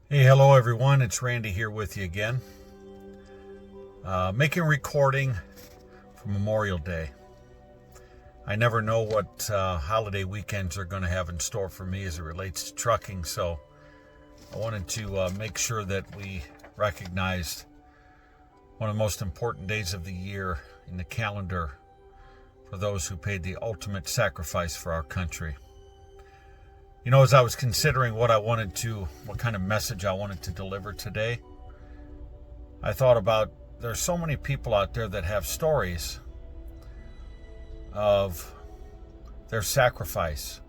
Hey, hello everyone. It's Randy here with you again. Making a recording for Memorial Day. I never know what holiday weekends are going to have in store for me as it relates to trucking, so I wanted to make sure that we recognized one of the most important days of the year in the calendar for those who paid the ultimate sacrifice for our country. You know, as I was considering what kind of message I wanted to deliver today, I thought about there's so many people out there that have stories of their sacrifice.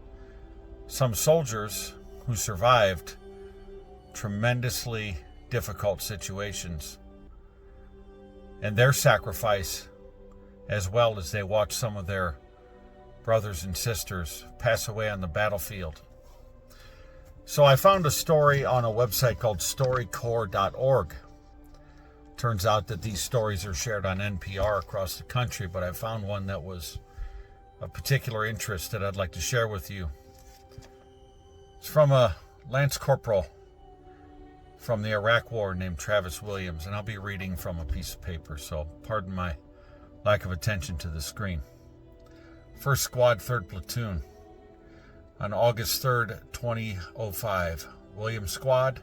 Some soldiers who survived tremendously difficult situations and their sacrifice, as well as they watched some of their brothers and sisters pass away on the battlefield. So I found a story on a website called storycorps.org. Turns out that these stories are shared on NPR across the country, but I found one that was of particular interest that I'd like to share with you. It's from a Lance Corporal from the Iraq War named Travis Williams, and I'll be reading from a piece of paper, so pardon my lack of attention to the screen. 1st Squad, 3rd Platoon. On August 3rd, 2005, Williams Squad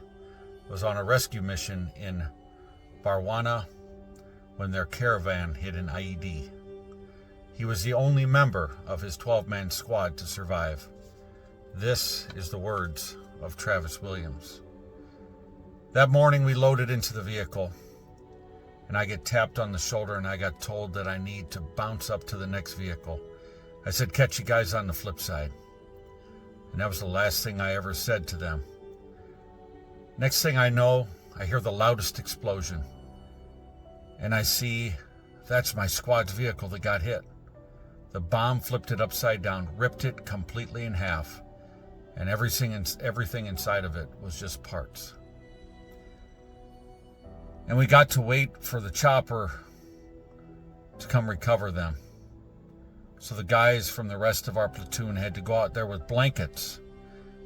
was on a rescue mission in Barwana when their caravan hit an IED. He was the only member of his 12-man squad to survive. This is the words of Travis Williams. That morning we loaded into the vehicle, and I get tapped on the shoulder and I got told that I need to bounce up to the next vehicle. I said, "Catch you guys on the flip side." And that was the last thing I ever said to them. Next thing I know, I hear the loudest explosion. And I see that's my squad's vehicle that got hit. The bomb flipped it upside down, ripped it completely in half. And everything inside of it was just parts. And we got to wait for the chopper to come recover them. So the guys from the rest of our platoon had to go out there with blankets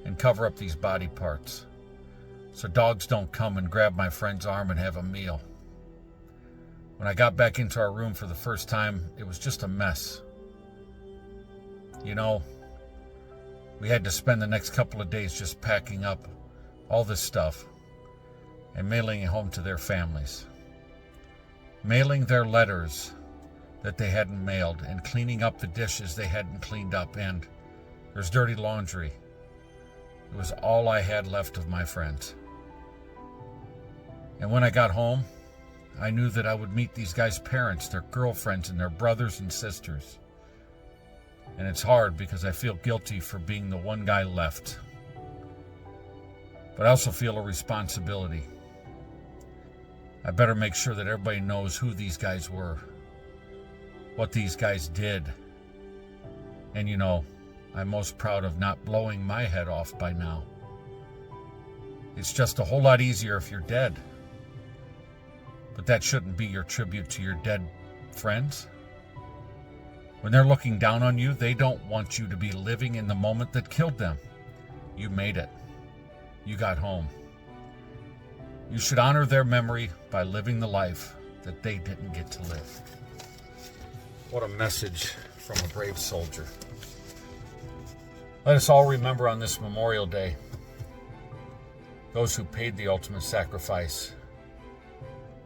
and cover up these body parts so dogs don't come and grab my friend's arm and have a meal. When I got back into our room for the first time, it was just a mess. You know, we had to spend the next couple of days just packing up all this stuff and mailing it home to their families. Mailing their letters that they hadn't mailed, and cleaning up the dishes they hadn't cleaned up, and there's dirty laundry. It was all I had left of my friends. And when I got home, I knew that I would meet these guys' parents, their girlfriends, and their brothers and sisters. And it's hard because I feel guilty for being the one guy left. But I also feel a responsibility. I better make sure that everybody knows who these guys were, what these guys did. And you know, I'm most proud of not blowing my head off by now. It's just a whole lot easier if you're dead. But that shouldn't be your tribute to your dead friends. When they're looking down on you, they don't want you to be living in the moment that killed them. You made it. You got home. You should honor their memory by living the life that they didn't get to live. What a message from a brave soldier. Let us all remember on this Memorial Day those who paid the ultimate sacrifice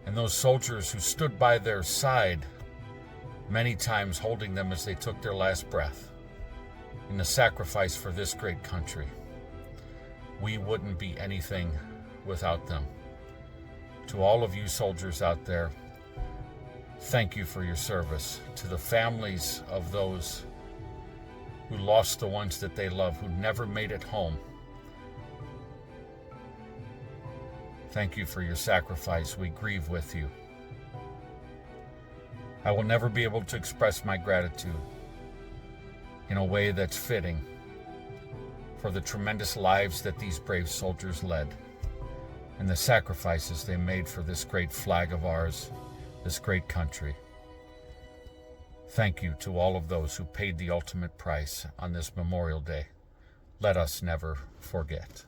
and those soldiers who stood by their side, many times holding them as they took their last breath in the sacrifice for this great country. We wouldn't be anything without them. To all of you soldiers out there, thank you for your service. To the families of those who lost the ones that they love, who never made it home, thank you for your sacrifice. We grieve with you. I will never be able to express my gratitude in a way that's fitting for the tremendous lives that these brave soldiers led and the sacrifices they made for this great flag of ours, this great country. Thank you to all of those who paid the ultimate price on this Memorial Day. Let us never forget.